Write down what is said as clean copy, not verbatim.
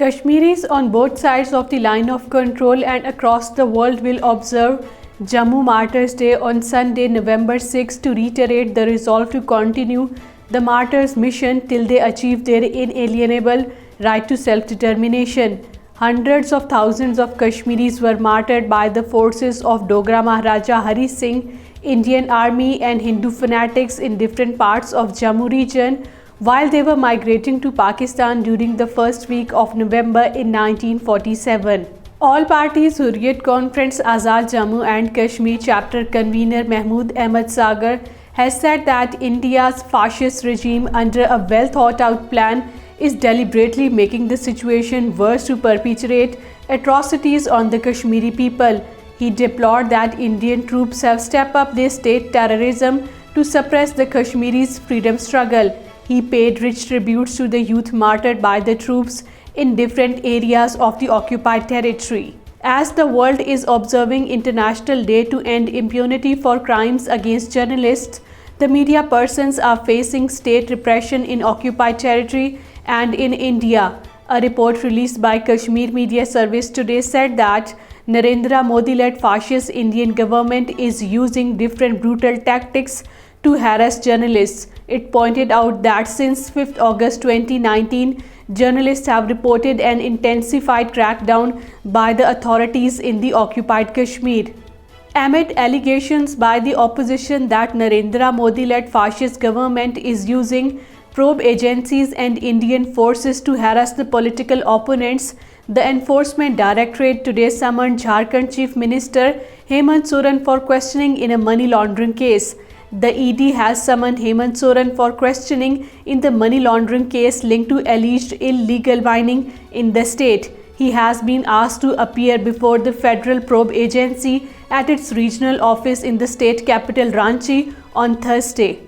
Kashmiris on both sides of the line of control and across the world will observe Jammu Martyrs Day on Sunday, November 6 to reiterate the resolve to continue the Martyrs' mission till they achieve their inalienable right to self-determination. Hundreds of thousands of Kashmiris were martyred by the forces of Dogra Maharaja Hari Singh, Indian Army and Hindu fanatics in different parts of Jammu region while they were migrating to Pakistan during the first week of November in 1947. All Parties Hurriyat Conference Azad Jammu and Kashmir chapter convener Mahmood Ahmad Sagar has said that India's fascist regime under a well thought out plan is deliberately making the situation worse to perpetrate atrocities on the Kashmiri people. He deplored that Indian troops have stepped up their state terrorism to suppress the Kashmiris' freedom struggle. He paid rich tributes to the youth martyred by the troops in different areas of the occupied territory. As the world is observing International Day to End Impunity for Crimes Against Journalists, the media persons are facing state repression in occupied territory and in India. A report released by Kashmir Media Service today said that Narendra Modi-led fascist Indian government is using different brutal tactics to harass journalists. It pointed out that since 5th August 2019, journalists have reported an intensified crackdown by the authorities in the occupied Kashmir. Amid allegations by the opposition that Narendra Modi-led fascist government is using probe agencies and Indian forces to harass the political opponents, the Enforcement Directorate today summoned Jharkhand Chief Minister Hemant Soren for questioning in a money laundering case. The ED has summoned Hemant Soren for questioning in the money laundering case linked to alleged illegal mining in the state. He has been asked to appear before the Federal Probe Agency at its regional office in the state capital Ranchi on Thursday.